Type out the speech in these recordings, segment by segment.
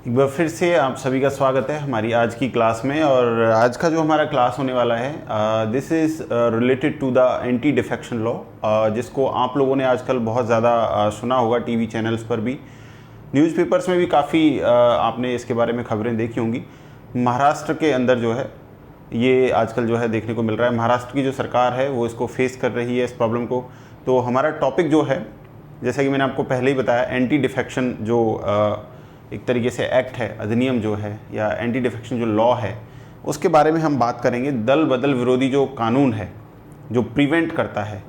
एक बार फिर से आप सभी का स्वागत है हमारी आज की क्लास में। और आज का जो हमारा क्लास होने वाला है this is related to the anti defection law, जिसको आप लोगों ने आजकल बहुत ज़्यादा सुना होगा, टीवी चैनल्स पर भी, न्यूज़पेपर्स में भी काफ़ी आपने इसके बारे में खबरें देखी होंगी। महाराष्ट्र के अंदर जो है ये आजकल जो है देखने को मिल रहा है। महाराष्ट्र की जो सरकार है वो इसको फेस कर रही है, इस प्रॉब्लम को। तो हमारा टॉपिक जो है, जैसा कि मैंने आपको पहले ही बताया, एंटी डिफेक्शन जो एक तरीके से एक्ट है, अधिनियम जो है, या एंटी डिफेक्शन जो लॉ है, उसके बारे में हम बात करेंगे। दल बदल विरोधी जो कानून है जो प्रिवेंट करता है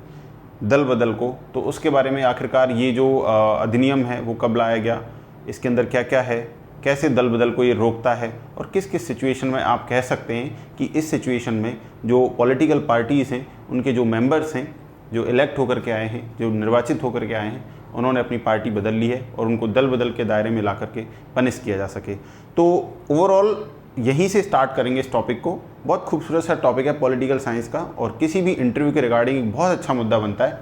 दल बदल को, तो उसके बारे में आखिरकार ये जो अधिनियम है वो कब लाया गया, इसके अंदर क्या क्या है, कैसे दल बदल को ये रोकता है, और किस किस सिचुएशन में आप कह सकते हैं कि इस सिचुएशन में जो पॉलिटिकल पार्टीज़ हैं, उनके जो मेंबर्स हैं, जो इलेक्ट होकर के आए हैं, जो निर्वाचित होकर के आए हैं, उन्होंने अपनी पार्टी बदल ली है और उनको दल बदल के दायरे में ला करके पनिश किया जा सके। तो ओवरऑल यहीं से स्टार्ट करेंगे इस टॉपिक को। बहुत खूबसूरत सा टॉपिक है पॉलिटिकल साइंस का, और किसी भी इंटरव्यू के रिगार्डिंग एक बहुत अच्छा मुद्दा बनता है।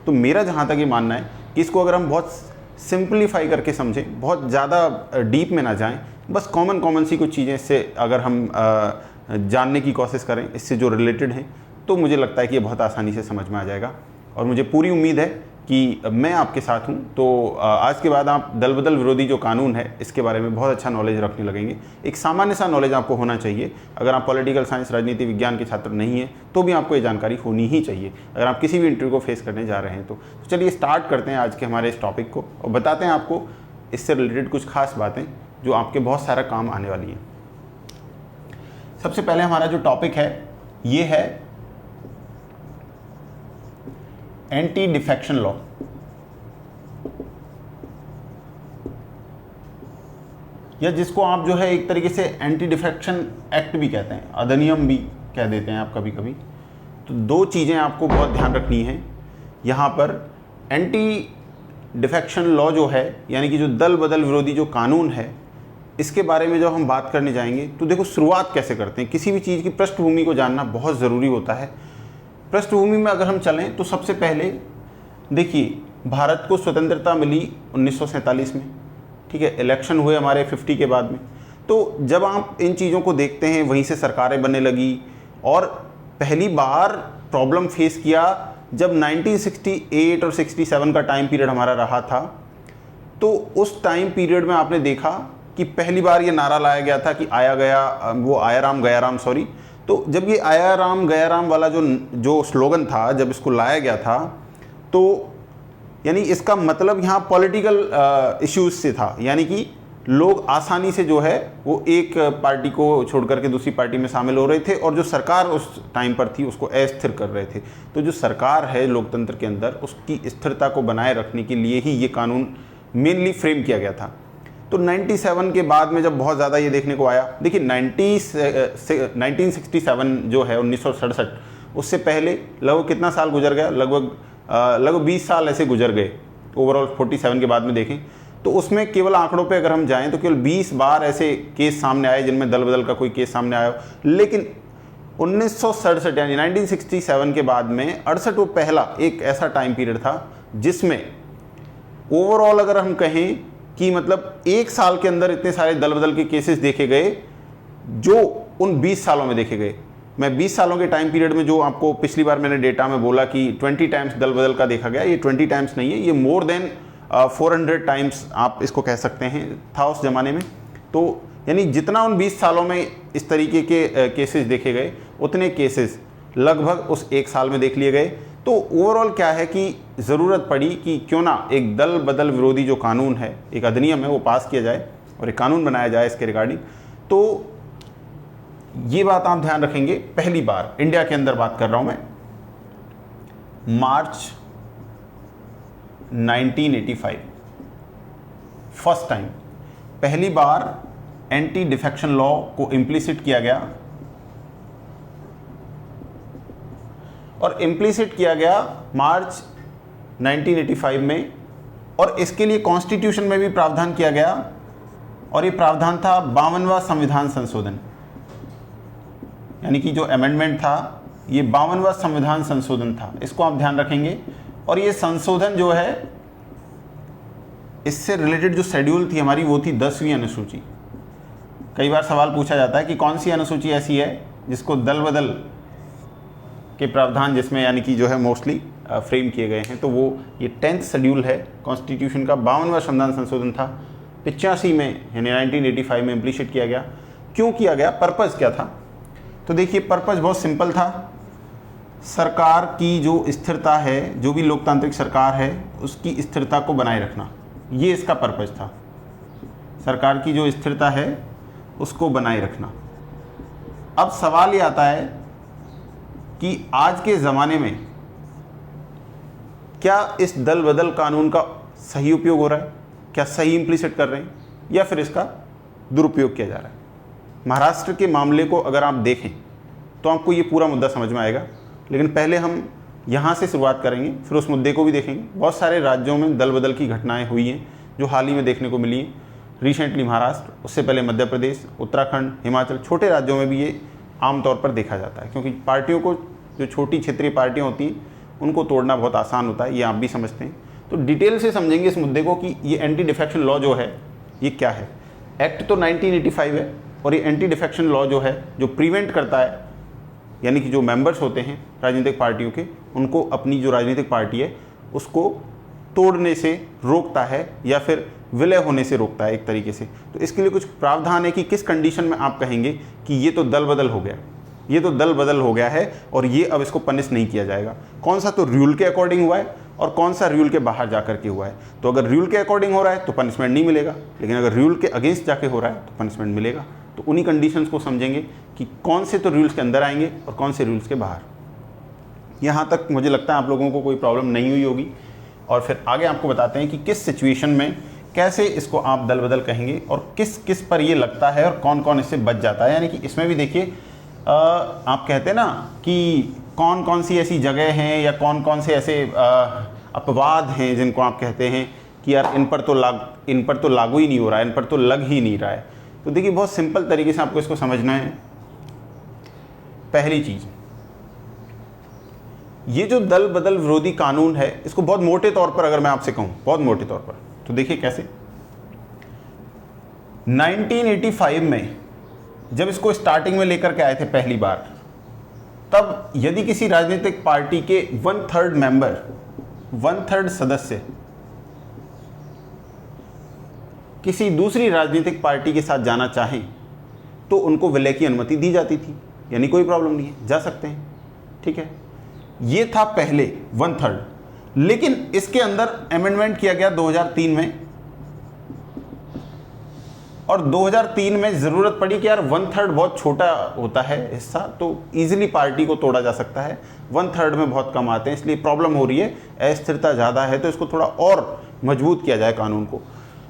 तो मेरा जहाँ तक ये मानना है कि इसको अगर हम बहुत सिंप्लीफाई करके समझें, बहुत ज़्यादा डीप में ना जाएँ, बस कॉमन सी कुछ चीज़ें इससे अगर हम जानने की कोशिश करें इससे जो रिलेटेड हैं, तो मुझे लगता है कि ये बहुत आसानी से समझ में आ जाएगा। और मुझे पूरी उम्मीद है कि मैं आपके साथ हूं, तो आज के बाद आप दल बदल विरोधी जो कानून है इसके बारे में बहुत अच्छा नॉलेज रखने लगेंगे। एक सामान्य सा नॉलेज आपको होना चाहिए। अगर आप पॉलिटिकल साइंस, राजनीति विज्ञान के छात्र नहीं हैं तो भी आपको ये जानकारी होनी ही चाहिए, अगर आप किसी भी इंटरव्यू को फेस करने जा रहे हैं। तो चलिए स्टार्ट करते हैं आज के हमारे इस टॉपिक को, और बताते हैं आपको इससे रिलेटेड कुछ खास बातें जो आपके बहुत सारा काम आने वाली हैं। सबसे पहले हमारा जो टॉपिक है ये है एंटी डिफेक्शन लॉ। या जिसको आप जो है एक तरीके से एंटी डिफेक्शन एक्ट भी कहते हैं, अधिनियम भी कह देते हैं आप कभी कभी। तो दो चीज़ें आपको बहुत ध्यान रखनी है यहाँ पर। एंटी डिफेक्शन लॉ जो है, यानी कि जो दल बदल विरोधी जो कानून है, इसके बारे में जब हम बात करने जाएंगे तो देखो शुरुआत कैसे करते हैं। किसी भी चीज़ की पृष्ठभूमि को जानना बहुत ज़रूरी होता है। पृष्ठभूमि में अगर हम चलें तो सबसे पहले देखिए, भारत को स्वतंत्रता मिली 1947 में, ठीक है। इलेक्शन हुए हमारे 50 के बाद में। तो जब आप इन चीज़ों को देखते हैं, वहीं से सरकारें बनने लगी, और पहली बार प्रॉब्लम फेस किया जब 1968 और 67 का टाइम पीरियड हमारा रहा था। तो उस टाइम पीरियड में आपने देखा कि पहली बार ये नारा लाया गया था कि आया गया, वो आया राम गया राम, सॉरी। तो जब ये आया राम गया राम वाला जो स्लोगन था, जब इसको लाया गया था, तो यानी इसका मतलब यहाँ पॉलिटिकल इश्यूज से था। यानी कि लोग आसानी से जो है वो एक पार्टी को छोड़ करके दूसरी पार्टी में शामिल हो रहे थे, और जो सरकार उस टाइम पर थी उसको अस्थिर कर रहे थे। तो जो सरकार है लोकतंत्र के अंदर, उसकी स्थिरता को बनाए रखने के लिए ही ये कानून मेनली फ्रेम किया गया था। तो 97 के बाद में जब बहुत ज़्यादा ये देखने को आया, देखिए 1967 जो है 1967, उससे पहले लगभग कितना साल गुजर गया, लगभग 20 साल ऐसे गुजर गए। ओवरऑल 47 के बाद में देखें तो उसमें केवल आंकड़ों पे अगर हम जाएं तो केवल 20 बार ऐसे केस सामने आए जिनमें दल बदल का कोई केस सामने आया। लेकिन 1967 यानी 1967 के बाद में 68 वो पहला एक ऐसा टाइम पीरियड था जिसमें ओवरऑल अगर हम कहें कि मतलब एक साल के अंदर इतने सारे दल बदल के केसेस देखे गए जो उन 20 सालों में देखे गए। मैं 20 सालों के टाइम पीरियड में जो आपको पिछली बार मैंने डेटा में बोला कि 20 टाइम्स दल बदल का देखा गया, ये 20 टाइम्स नहीं है, ये मोर देन 400 टाइम्स आप इसको कह सकते हैं था उस ज़माने में। तो यानी जितना उन 20 सालों में इस तरीके के केसेस देखे गए, उतने केसेस लगभग उस एक साल में देख लिए गए। तो ओवरऑल क्या है कि ज़रूरत पड़ी कि क्यों ना एक दल बदल विरोधी जो कानून है, एक अधिनियम है, वो पास किया जाए और एक कानून बनाया जाए इसके रिगार्डिंग। तो ये बात आप ध्यान रखेंगे। पहली बार इंडिया के अंदर बात कर रहा हूं मैं, मार्च 1985 फर्स्ट टाइम पहली बार एंटी डिफेक्शन लॉ को इम्प्लिसिट किया गया, और इम्प्लिसिट किया गया मार्च 1985 में। और इसके लिए कॉन्स्टिट्यूशन में भी प्रावधान किया गया, और ये प्रावधान था 52वां संविधान संशोधन, यानी कि जो अमेंडमेंट था ये 52वां संविधान संशोधन था। इसको आप ध्यान रखेंगे। और ये संशोधन जो है, इससे रिलेटेड जो शेड्यूल थी हमारी, वो थी 10वीं अनुसूची। कई बार सवाल पूछा जाता है कि कौन सी अनुसूची ऐसी है जिसको दल बदल के प्रावधान जिसमें यानी कि जो है मोस्टली फ्रेम किए गए हैं। तो वो ये 10th शेड्यूल है कॉन्स्टिट्यूशन का, 52वां संविधान संशोधन था, 85 में यानी 1985 में इम्प्लीमेंट किया गया। क्यों किया गया, पर्पज़ क्या था? तो देखिए पर्पज़ बहुत सिंपल था, सरकार की जो स्थिरता है, जो भी लोकतांत्रिक सरकार है उसकी स्थिरता को बनाए रखना, ये इसका पर्पज़ था। सरकार की जो स्थिरता है उसको बनाए रखना। अब सवाल ये आता है कि आज के ज़माने में क्या इस दल बदल कानून का सही उपयोग हो रहा है, क्या सही इम्प्लीमेंट कर रहे हैं, या फिर इसका दुरुपयोग किया जा रहा है। महाराष्ट्र के मामले को अगर आप देखें तो आपको ये पूरा मुद्दा समझ में आएगा, लेकिन पहले हम यहाँ से शुरुआत करेंगे, फिर उस मुद्दे को भी देखेंगे। बहुत सारे राज्यों में दल बदल की घटनाएं हुई हैं जो हाल ही में देखने को मिली हैं। रिसेंटली महाराष्ट्र, उससे पहले मध्य प्रदेश, उत्तराखंड, हिमाचल, छोटे राज्यों में भी ये आमतौर पर देखा जाता है, क्योंकि पार्टियों को, जो छोटी क्षेत्रीय पार्टियाँ होती हैं उनको तोड़ना बहुत आसान होता है, ये आप भी समझते हैं। तो डिटेल से समझेंगे इस मुद्दे को कि ये एंटी डिफेक्शन लॉ जो है ये क्या है। एक्ट तो 1985 है, और ये एंटी डिफेक्शन लॉ जो है जो प्रिवेंट करता है, यानी कि जो मेंबर्स होते हैं राजनीतिक पार्टियों के, उनको अपनी जो राजनीतिक पार्टी है उसको तोड़ने से रोकता है या फिर विलय होने से रोकता है एक तरीके से। तो इसके लिए कुछ प्रावधान है कि किस कंडीशन में आप कहेंगे कि ये तो दल बदल हो गया, ये तो दल बदल हो गया है और ये अब इसको पनिश नहीं किया जाएगा। कौन सा तो रूल के अकॉर्डिंग हुआ है और कौन सा रूल के बाहर जा करके हुआ है। तो अगर रूल के अकॉर्डिंग हो रहा है तो पनिशमेंट नहीं मिलेगा, लेकिन अगर रूल के अगेंस्ट जाके हो रहा है तो पनिशमेंट मिलेगा। तो उन्हीं कंडीशंस को समझेंगे कि कौन से तो रूल्स के अंदर आएंगे और कौन से रूल्स के बाहर। यहाँ तक मुझे लगता है आप लोगों को कोई प्रॉब्लम नहीं हुई होगी, और फिर आगे आपको बताते हैं कि किस सिचुएशन में कैसे इसको आप दल बदल कहेंगे और किस किस पर ये लगता है और कौन कौन इससे बच जाता है। यानी कि इसमें भी देखिए आप कहते हैं ना कि कौन कौन सी ऐसी जगह हैं या कौन कौन से ऐसे अपवाद हैं जिनको आप कहते हैं कि यार इन पर तो लागू ही नहीं हो रहा है, इन पर तो लग ही नहीं रहा है। तो देखिए बहुत सिंपल तरीके से आपको इसको समझना है। पहली चीज, ये जो दल बदल विरोधी कानून है इसको बहुत मोटे तौर पर अगर मैं आपसे कहूं, बहुत मोटे तौर पर, तो देखिए कैसे। 1985 में जब इसको स्टार्टिंग में लेकर के आए थे पहली बार, तब यदि किसी राजनीतिक पार्टी के 1/3 मेंबर, 1/3 सदस्य किसी दूसरी राजनीतिक पार्टी के साथ जाना चाहें तो उनको विलय की अनुमति दी जाती थी, यानी कोई प्रॉब्लम नहीं है, जा सकते हैं, ठीक है। ये था पहले 1/3, लेकिन इसके अंदर अमेंडमेंट किया गया 2003 में, और 2003 में ज़रूरत पड़ी कि यार 1/3 बहुत छोटा होता है हिस्सा, तो इजीली पार्टी को तोड़ा जा सकता है, 1/3 में बहुत कम आते हैं, इसलिए प्रॉब्लम हो रही है, अस्थिरता ज़्यादा है, तो इसको थोड़ा और मजबूत किया जाए कानून को।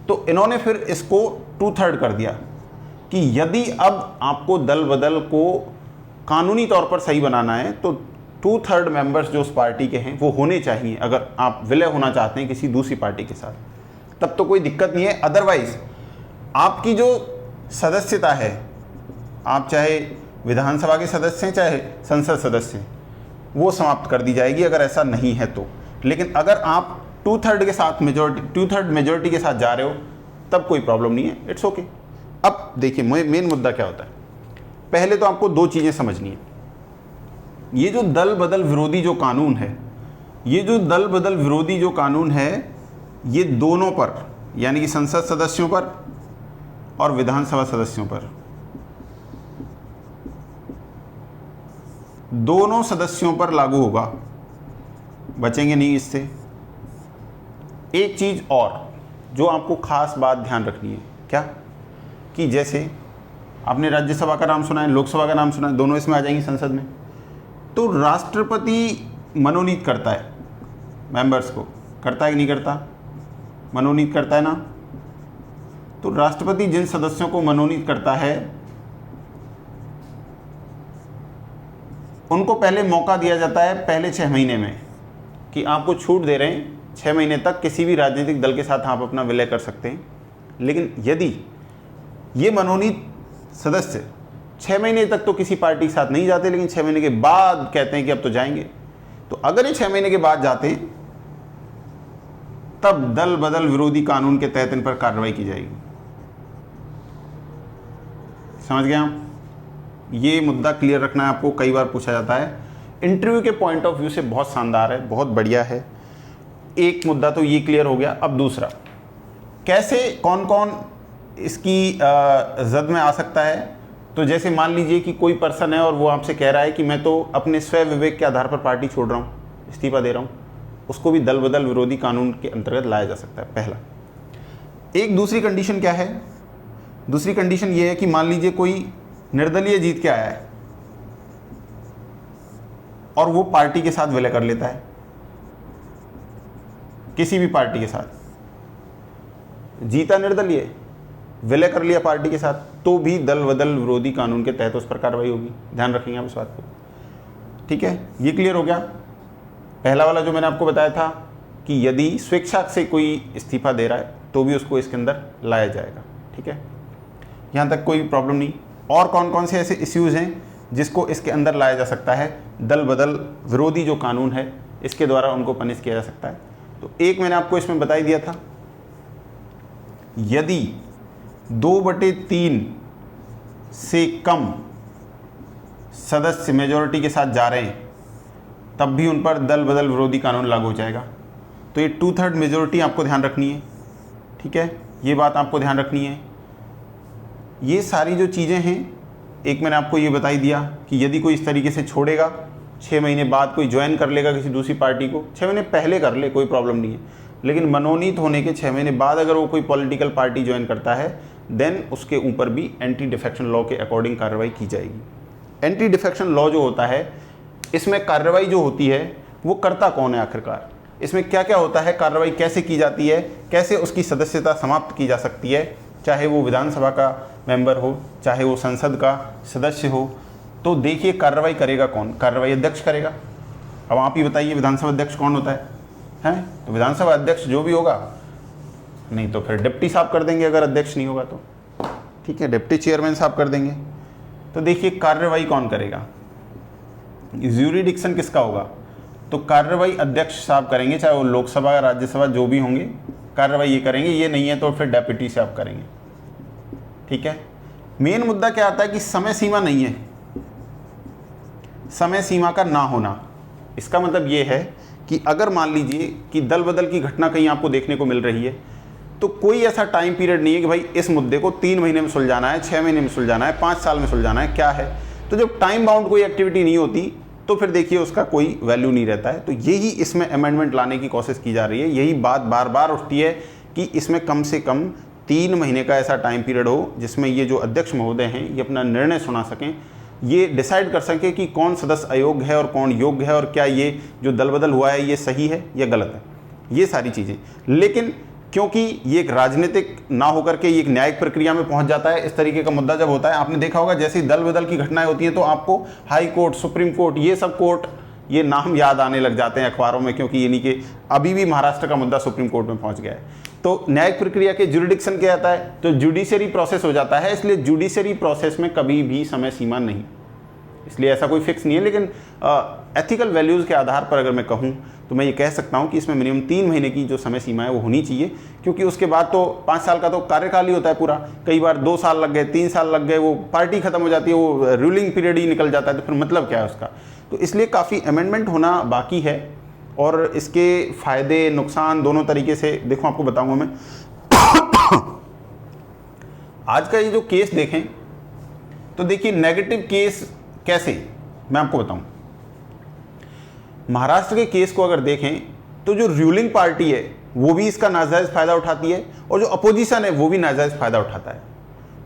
तो इन्होंने फिर इसको 2/3 कर दिया कि यदि अब आपको दल बदल को कानूनी तौर पर सही बनाना है तो 2/3 मेंबर्स जो उस पार्टी के हैं वो होने चाहिए, अगर आप विलय होना चाहते हैं किसी दूसरी पार्टी के साथ, तब तो कोई दिक्कत नहीं है। अदरवाइज आपकी जो सदस्यता है, आप चाहे विधानसभा के सदस्य हैं चाहे संसद सदस्य हैं, वो समाप्त कर दी जाएगी अगर ऐसा नहीं है तो। लेकिन अगर आप 2/3 के साथ मेजोरिटी के साथ जा रहे हो तब कोई प्रॉब्लम नहीं है, इट्स ओके। अब देखिए मेन मुद्दा क्या होता है। पहले तो आपको दो चीज़ें समझनी है। ये जो दल बदल विरोधी जो कानून है, ये जो दल बदल विरोधी जो कानून है, ये दोनों पर, यानी कि संसद सदस्यों पर और विधानसभा सदस्यों पर, दोनों सदस्यों पर लागू होगा, बचेंगे नहीं इससे। एक चीज़ और जो आपको खास बात ध्यान रखनी है, क्या कि जैसे आपने राज्यसभा का नाम सुना है, लोकसभा का नाम सुना है, दोनों इसमें आ जाएंगी संसद में। तो राष्ट्रपति मनोनीत करता है मेंबर्स को, करता है कि नहीं करता? मनोनीत करता है ना। तो राष्ट्रपति जिन सदस्यों को मनोनीत करता है उनको पहले मौका दिया जाता है पहले 6 महीने में कि आपको छूट दे रहे हैं, 6 महीने तक किसी भी राजनीतिक दल के साथ आप अपना विलय कर सकते हैं। लेकिन यदि ये मनोनीत सदस्य 6 महीने तक तो किसी पार्टी के साथ नहीं जाते, लेकिन 6 महीने के बाद कहते हैं कि अब तो जाएंगे, तो अगर ये 6 महीने के बाद जाते हैं तब दल बदल विरोधी कानून के तहत इन पर कार्रवाई की जाएगी। समझ गए आप? ये मुद्दा क्लियर रखना है आपको, कई बार पूछा जाता है। इंटरव्यू के पॉइंट ऑफ व्यू से बहुत शानदार है, बहुत बढ़िया है। एक मुद्दा तो ये क्लियर हो गया। अब दूसरा, कैसे कौन कौन इसकी जद में आ सकता है। तो जैसे मान लीजिए कि कोई पर्सन है और वो आपसे कह रहा है कि मैं तो अपने स्वयं विवेक के आधार पर पार्टी छोड़ रहा हूँ, इस्तीफा दे रहा हूँ, उसको भी दल बदल विरोधी कानून के अंतर्गत लाया जा सकता है, पहला। एक दूसरी कंडीशन क्या है? दूसरी कंडीशन ये है कि मान लीजिए कोई निर्दलीय जीत के आया है और वो पार्टी के साथ विलय कर लेता है, किसी भी पार्टी के साथ जीता, निर्दलीय विलय कर लिया पार्टी के साथ, तो भी दल बदल विरोधी कानून के तहत उस पर कार्रवाई होगी। ध्यान रखेंगे आप इस बात को, ठीक है? ये क्लियर हो गया। पहला वाला जो मैंने आपको बताया था कि यदि स्वेच्छा से कोई इस्तीफा दे रहा है तो भी उसको इसके अंदर लाया जाएगा, ठीक है? यहाँ तक कोई प्रॉब्लम नहीं। और कौन कौन से ऐसे इश्यूज हैं जिसको इसके अंदर लाया जा सकता है? दल बदल विरोधी जो कानून है इसके द्वारा उनको पनिश किया जा सकता है। तो एक मैंने आपको इसमें बता ही दिया था, यदि 2/3 से कम सदस्य मेजॉरिटी के साथ जा रहे हैं तब भी उन पर दल बदल विरोधी कानून लागू हो जाएगा। तो ये 2/3 मेजॉरिटी आपको ध्यान रखनी है, ठीक है? ये बात आपको ध्यान रखनी है। ये सारी जो चीज़ें हैं, एक मैंने आपको ये बता ही दिया कि यदि कोई इस तरीके से छोड़ेगा, 6 महीने बाद कोई ज्वाइन कर लेगा किसी दूसरी पार्टी को, 6 महीने पहले कर ले कोई प्रॉब्लम नहीं है, लेकिन मनोनीत होने के 6 महीने बाद अगर वो कोई पॉलिटिकल पार्टी ज्वाइन करता है देन उसके ऊपर भी एंटी डिफेक्शन लॉ के अकॉर्डिंग कार्रवाई की जाएगी। एंटी डिफेक्शन लॉ जो होता है, इसमें कार्रवाई जो होती है वो करता कौन है आखिरकार, इसमें क्या क्या होता है, कार्रवाई कैसे की जाती है, कैसे उसकी सदस्यता समाप्त की जा सकती है, चाहे वो विधानसभा का मेंबर हो, चाहे वो संसद का सदस्य हो। तो देखिए कार्रवाई करेगा कौन? कार्रवाई अध्यक्ष करेगा। अब आप ही बताइए विधानसभा अध्यक्ष कौन होता है? हैं? तो विधानसभा अध्यक्ष जो भी होगा, नहीं तो फिर डिप्टी साहब कर देंगे अगर अध्यक्ष नहीं होगा तो, ठीक है? डिप्टी चेयरमैन साहब कर देंगे। तो देखिए कार्रवाई कौन करेगा, ज्यूरिडिक्शन किसका होगा? तो कार्रवाई अध्यक्ष साहब करेंगे, चाहे वो लोकसभा राज्यसभा जो भी होंगे, कार्रवाई ये करेंगे। ये नहीं है तो फिर डेप्यूटी से आप करेंगे, ठीक है? मेन मुद्दा क्या आता है कि समय सीमा नहीं है, समय सीमा का ना होना। इसका मतलब ये है कि अगर मान लीजिए कि दल बदल की घटना कहीं आपको देखने को मिल रही है तो कोई ऐसा टाइम पीरियड नहीं है कि भाई इस मुद्दे को 3 महीने में सुलझाना है, 6 महीने में सुलझाना है, 5 साल में सुलझाना है, क्या है? तो जब टाइम बाउंड कोई एक्टिविटी नहीं होती तो फिर देखिए उसका कोई वैल्यू नहीं रहता है। तो यही इसमें अमेंडमेंट लाने की कोशिश की जा रही है। यही बात बार बार उठती है कि इसमें कम से कम 3 महीने का ऐसा टाइम पीरियड हो जिसमें ये जो अध्यक्ष महोदय हैं ये अपना निर्णय सुना सकें, ये डिसाइड कर सकें कि कौन सदस्य अयोग्य है और कौन योग्य है, और क्या ये जो दल बदल हुआ है ये सही है या गलत है, ये सारी चीज़ें। लेकिन क्योंकि ये एक राजनीतिक ना होकर के ये एक न्यायिक प्रक्रिया में पहुंच जाता है, इस तरीके का मुद्दा जब होता है, आपने देखा होगा जैसे ही दल बदल की घटनाएं होती हैं तो आपको हाई कोर्ट, सुप्रीम कोर्ट, ये सब कोर्ट, ये नाम याद आने लग जाते हैं अखबारों में, क्योंकि यानी कि अभी भी महाराष्ट्र का मुद्दा सुप्रीम कोर्ट में पहुंच गया है। तो न्यायिक प्रक्रिया के ज्यूरिडिक्शन क्या आता है? तो जुडिशरी प्रोसेस हो जाता है। इसलिए जुडिशरी प्रोसेस में कभी भी समय सीमा नहीं, इसलिए ऐसा कोई फिक्स नहीं है। लेकिन एथिकल वैल्यूज़ के आधार पर अगर मैं कहूँ तो मैं ये कह सकता हूँ कि इसमें मिनिमम 3 महीने की जो समय सीमा है वो होनी चाहिए, क्योंकि उसके बाद तो 5 साल का तो कार्यकाल ही होता है पूरा। कई बार 2 साल लग गए, 3 साल लग गए, वो पार्टी खत्म हो जाती है, वो रूलिंग पीरियड ही निकल जाता है, तो फिर मतलब क्या है उसका? तो इसलिए काफ़ी अमेंडमेंट होना बाकी है और इसके फ़ायदे नुकसान दोनों तरीके से देखो आपको बताऊँगा मैं। आज का ये जो केस देखें तो देखिए नेगेटिव केस कैसे, मैं आपको बताऊं। महाराष्ट्र के केस को अगर देखें तो जो रूलिंग पार्टी है वो भी इसका नाजायज फायदा उठाती है और जो अपोजिशन है वो भी नाजायज फायदा उठाता है।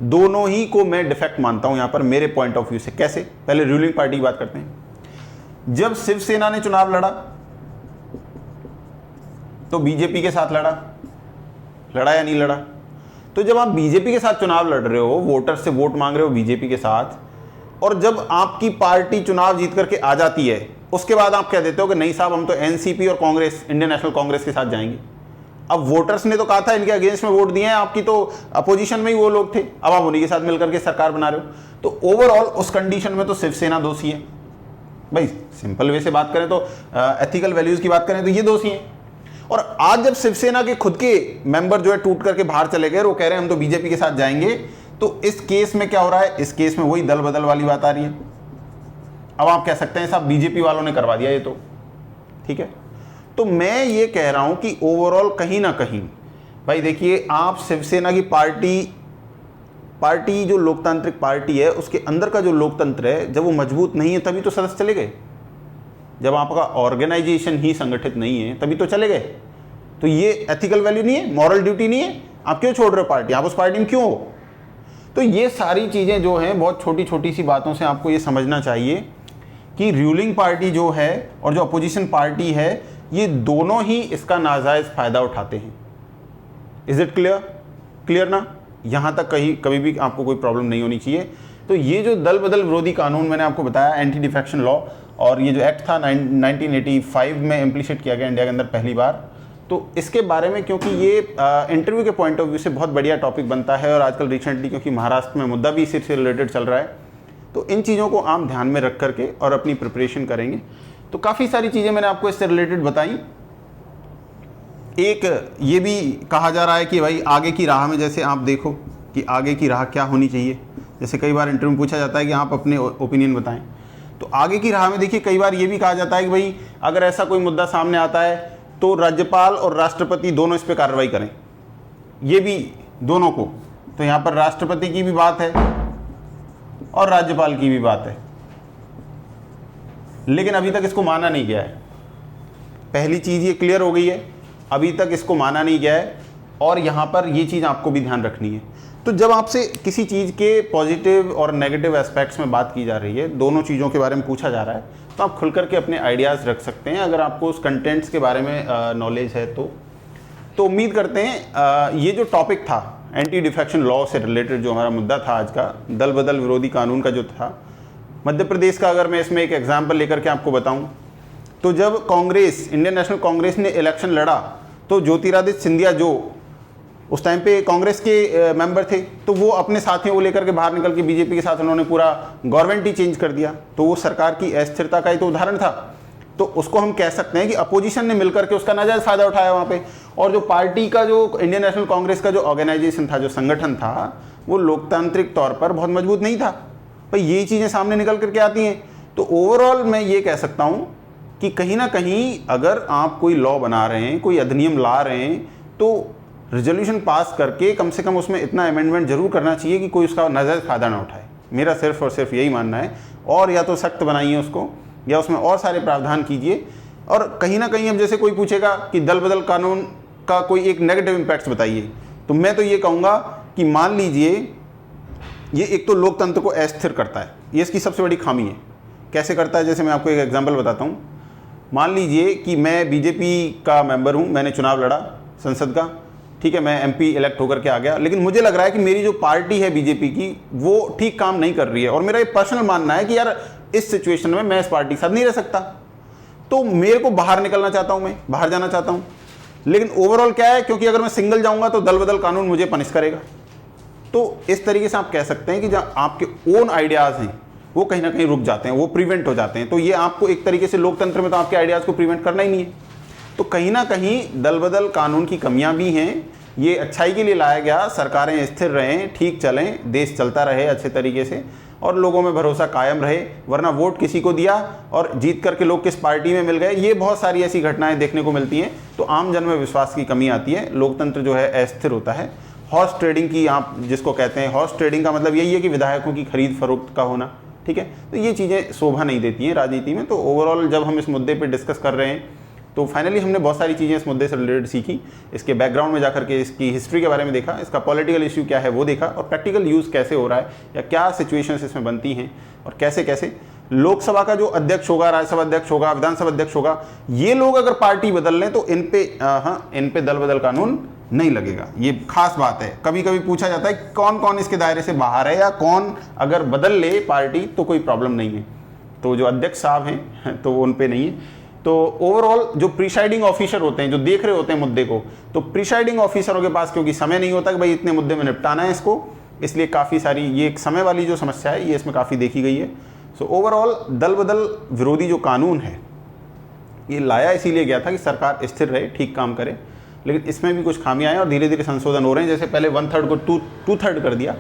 दोनों ही को मैं डिफेक्ट मानता हूं यहां पर मेरे पॉइंट ऑफ व्यू से। कैसे? पहले रूलिंग पार्टी की बात करते हैं। जब शिवसेना ने चुनाव लड़ा तो बीजेपी के साथ लड़ा या नहीं लड़ा? तो जब आप बीजेपी के साथ चुनाव लड़ रहे हो, वोटर से वोट मांग रहे हो बीजेपी के साथ, और जब आपकी पार्टी चुनाव जीत करके आ जाती है उसके बाद आप कह देते हो कि नहीं साहब हम तो एनसीपी और कांग्रेस, इंडियन नेशनल कांग्रेस के साथ जाएंगे। अब वोटर्स ने तो कहा था इनके अगेंस्ट में वोट दिए हैं, आपकी तो अपोजिशन में ही वो लोग थे, अब आप उन्हीं के साथ मिलकर के सरकार बना रहे हो। तो ओवरऑल उस कंडीशन में तो शिवसेना दोषी है भाई। सिंपल वे से बात करें तो एथिकल वैल्यूज की बात करें तो ये दोषी है। और आज जब शिवसेना के खुद के मेंबर जो है टूट करके बाहर चले गए और वो कह रहे हैं हम तो बीजेपी के साथ जाएंगे, तो इस केस में क्या हो रहा है, इस केस में वही दल बदल वाली बात आ रही है। अब आप कह सकते हैं साहब बीजेपी वालों ने करवा दिया ये तो, ठीक है। तो मैं ये कह रहा हूं कि ओवरऑल कहीं ना कहीं भाई देखिए, आप शिवसेना की पार्टी जो लोकतांत्रिक पार्टी है उसके अंदर का जो लोकतंत्र है, जब वो मजबूत नहीं है तभी तो सदस्य चले गए। जब आपका ऑर्गेनाइजेशन ही संगठित नहीं है तभी तो चले गए। तो ये एथिकल वैल्यू नहीं है, मॉरल ड्यूटी नहीं है? आप क्यों छोड़ रहे हो पार्टी, आप उस पार्टी में क्यों हो? तो ये सारी चीज़ें जो हैं, बहुत छोटी छोटी सी बातों से आपको ये समझना चाहिए कि रूलिंग पार्टी जो है और जो अपोजिशन पार्टी है, ये दोनों ही इसका नाजायज़ फ़ायदा उठाते हैं। इज़ इट क्लियर ना? यहाँ तक कभी भी आपको कोई प्रॉब्लम नहीं होनी चाहिए। तो ये जो दल बदल विरोधी कानून मैंने आपको बताया, एंटी डिफेक्शन लॉ, और ये जो एक्ट था 1985 में इम्प्लीमेंट किया गया इंडिया के अंदर पहली बार, तो इसके बारे में, क्योंकि ये इंटरव्यू के पॉइंट ऑफ व्यू से बहुत बढ़िया टॉपिक बनता है, और आजकल रिसेंटली क्योंकि महाराष्ट्र में मुद्दा भी इसी से रिलेटेड चल रहा है, तो इन चीज़ों को आप ध्यान में रख करके और अपनी प्रिपरेशन करेंगे। तो काफ़ी सारी चीज़ें मैंने आपको इससे रिलेटेड बताई। एक ये भी कहा जा रहा है कि भाई आगे की राह में, जैसे आप देखो कि आगे की राह क्या होनी चाहिए, जैसे कई बार इंटरव्यू में पूछा जाता है कि आप अपने ओपिनियन बताएं, तो आगे की राह में देखिए कई बार ये भी कहा जाता है कि भाई अगर ऐसा कोई मुद्दा सामने आता है तो राज्यपाल और राष्ट्रपति दोनों इस पर कार्रवाई करें, ये भी दोनों को। तो यहाँ पर राष्ट्रपति की भी बात है और राज्यपाल की भी बात है, लेकिन अभी तक इसको माना नहीं गया है। पहली चीज़ ये क्लियर हो गई है, अभी तक इसको माना नहीं गया है, और यहाँ पर ये चीज़ आपको भी ध्यान रखनी है। तो जब आपसे किसी चीज़ के पॉजिटिव और नेगेटिव एस्पेक्ट्स में बात की जा रही है, दोनों चीज़ों के बारे में पूछा जा रहा है, तो आप खुल करके अपने आइडियाज़ रख सकते हैं अगर आपको उस कंटेंट्स के बारे में नॉलेज है तो उम्मीद करते हैं ये जो टॉपिक था एंटी डिफेक्शन लॉ से रिलेटेड, जो हमारा मुद्दा था आज का, दल बदल विरोधी कानून का जो था, मध्य प्रदेश का अगर मैं इसमें एक एग्जाम्पल लेकर के आपको बताऊँ, तो जब कांग्रेस, इंडियन नेशनल कांग्रेस ने इलेक्शन लड़ा, तो ज्योतिरादित्य सिंधिया जो उस टाइम पे कांग्रेस के मेंबर थे, तो वो अपने साथियों को लेकर के बाहर निकल के बीजेपी के साथ उन्होंने पूरा गवर्नमेंट ही चेंज कर दिया। तो वो सरकार की अस्थिरता का ही तो उदाहरण था। तो उसको हम कह सकते हैं कि अपोजिशन ने मिलकर के उसका नाजायज फायदा उठाया वहाँ पे, और जो पार्टी का, जो इंडियन नेशनल कांग्रेस का जो ऑर्गेनाइजेशन था, जो संगठन था, वो लोकतांत्रिक तौर पर बहुत मजबूत नहीं था। भाई यही चीज़ें सामने निकल करके आती हैं। तो ओवरऑल मैं ये कह सकता हूँ कि कहीं ना कहीं अगर आप कोई लॉ बना रहे हैं, कोई अधिनियम ला रहे हैं, तो रेजोल्यूशन पास करके कम से कम उसमें इतना अमेंडमेंट जरूर करना चाहिए कि कोई उसका नाजायज़ फ़ायदा ना उठाए। मेरा सिर्फ और सिर्फ यही मानना है। और या तो सख्त बनाइए उसको, या उसमें और सारे प्रावधान कीजिए। और कहीं ना कहीं अब जैसे कोई पूछेगा कि दल बदल कानून का कोई एक नेगेटिव इम्पैक्ट्स बताइए, तो मैं तो ये कहूँगा कि मान लीजिए ये एक तो लोकतंत्र को अस्थिर करता है, ये इसकी सबसे बड़ी खामी है। कैसे करता है, जैसे मैं आपको एक एग्जाम्पल बताता हूँ। मान लीजिए कि मैं बीजेपी का मेंबर हूँ, मैंने चुनाव लड़ा संसद का, ठीक है, मैं एमपी इलेक्ट होकर के आ गया, लेकिन मुझे लग रहा है कि मेरी जो पार्टी है बीजेपी की, वो ठीक काम नहीं कर रही है, और मेरा ये पर्सनल मानना है कि यार इस सिचुएशन में मैं इस पार्टी के साथ नहीं रह सकता, तो मेरे को बाहर निकलना चाहता हूँ, मैं बाहर जाना चाहता हूँ। लेकिन ओवरऑल क्या है, क्योंकि अगर मैं सिंगल जाऊँगा तो दल बदल कानून मुझे पनिश करेगा। तो इस तरीके से आप कह सकते हैं कि जहाँ आपके ओन आइडियाज़ हैं वो कहीं ना कहीं रुक जाते हैं, वो प्रिवेंट हो जाते हैं। तो ये आपको एक तरीके से लोकतंत्र में तो आपके आइडियाज़ को प्रिवेंट करना ही नहीं है। तो कहीं ना कहीं दल बदल कानून की कमियां भी हैं। ये अच्छाई के लिए लाया गया, सरकारें स्थिर रहें, ठीक चलें, देश चलता रहे अच्छे तरीके से, और लोगों में भरोसा कायम रहे। वरना वोट किसी को दिया और जीत करके लोग किस पार्टी में मिल गए, ये बहुत सारी ऐसी घटनाएं देखने को मिलती हैं। तो आम जन में विश्वास की कमी आती है, लोकतंत्र जो है अस्थिर होता है। हॉर्स ट्रेडिंग की आप जिसको कहते हैं, हॉर्स ट्रेडिंग का मतलब यही है कि विधायकों की खरीद फरोख्त का होना, ठीक है। तो ये चीज़ें शोभा नहीं देती हैं राजनीति में। तो ओवरऑल जब हम इस मुद्दे पर डिस्कस कर रहे हैं, तो फाइनली हमने बहुत सारी चीज़ें इस मुद्दे से रिलेटेड सीखी। इसके बैकग्राउंड में जाकर के इसकी हिस्ट्री के बारे में देखा, इसका पॉलिटिकल इशू क्या है वो देखा, और प्रैक्टिकल यूज़ कैसे हो रहा है, या क्या सिचुएशंस इसमें बनती हैं, और कैसे कैसे लोकसभा का जो अध्यक्ष होगा, राज्यसभा अध्यक्ष होगा, विधानसभा अध्यक्ष होगा, ये लोग अगर पार्टी बदल लें तो इन पे दल बदल कानून नहीं लगेगा। ये खास बात है। कभी कभी पूछा जाता है कौन कौन इसके दायरे से बाहर है, या कौन अगर बदल ले पार्टी तो कोई प्रॉब्लम नहीं है। तो जो अध्यक्ष साहब हैं तो उन पे नहीं है। तो ओवरऑल जो प्रिसाइडिंग ऑफिसर होते हैं, जो देख रहे होते हैं मुद्दे को, तो प्रिसाइडिंग ऑफिसरों के पास क्योंकि समय नहीं होता कि भाई इतने मुद्दे में निपटाना है इसको, इसलिए काफ़ी सारी ये एक समय वाली जो समस्या है ये इसमें काफ़ी देखी गई है। सो ओवरऑल दल बदल विरोधी जो कानून है ये लाया इसीलिए गया था कि सरकार स्थिर रहे, ठीक काम करे, लेकिन इसमें भी कुछ खामियां हैं और धीरे धीरे संशोधन हो रहे हैं। जैसे पहले 1/3 को 2/3 कर दिया,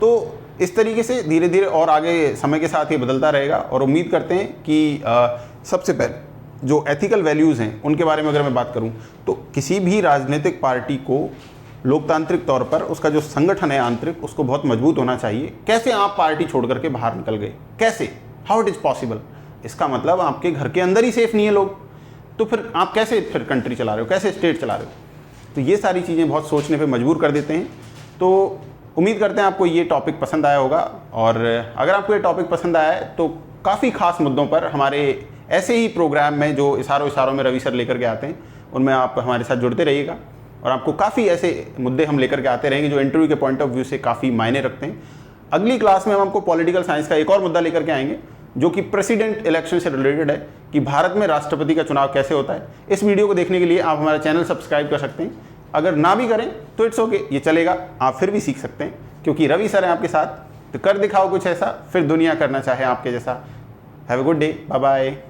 तो इस तरीके से धीरे धीरे और आगे समय के साथ ये बदलता रहेगा और उम्मीद करते हैं कि सबसे पहले जो एथिकल वैल्यूज़ हैं उनके बारे में अगर मैं बात करूं तो किसी भी राजनीतिक पार्टी को लोकतांत्रिक तौर पर उसका जो संगठन है आंतरिक उसको बहुत मजबूत होना चाहिए। कैसे आप पार्टी छोड़ करके बाहर निकल गए, कैसे, हाउ इट इज़ पॉसिबल? इसका मतलब आपके घर के अंदर ही सेफ नहीं है लोग, तो फिर आप कैसे फिर कंट्री चला रहे हो, कैसे स्टेट चला रहे हो? तो ये सारी चीज़ें बहुत सोचने पे मजबूर कर देते हैं। तो उम्मीद करते हैं आपको ये टॉपिक पसंद आया होगा, और अगर आपको ये टॉपिक पसंद आया है तो काफ़ी खास मुद्दों पर हमारे ऐसे ही प्रोग्राम में जो इशारों में रवि सर लेकर के आते हैं उनमें आप हमारे साथ जुड़ते रहिएगा, और आपको काफ़ी ऐसे मुद्दे हम लेकर के आते रहेंगे जो इंटरव्यू के पॉइंट ऑफ व्यू से काफ़ी मायने रखते हैं। अगली क्लास में हम आपको पॉलिटिकल साइंस का एक और मुद्दा लेकर के आएंगे जो कि प्रेसिडेंट इलेक्शन से रिलेटेड है, कि भारत में राष्ट्रपति का चुनाव कैसे होता है। इस वीडियो को देखने के लिए आप हमारा चैनल सब्सक्राइब कर सकते हैं, अगर ना भी करें तो इट्स ओके, ये चलेगा, आप फिर भी सीख सकते हैं क्योंकि रवि सर हैं आपके साथ। तो कर दिखाओ कुछ ऐसा, फिर दुनिया करना चाहे आपके जैसा। Have a good day, bye bye.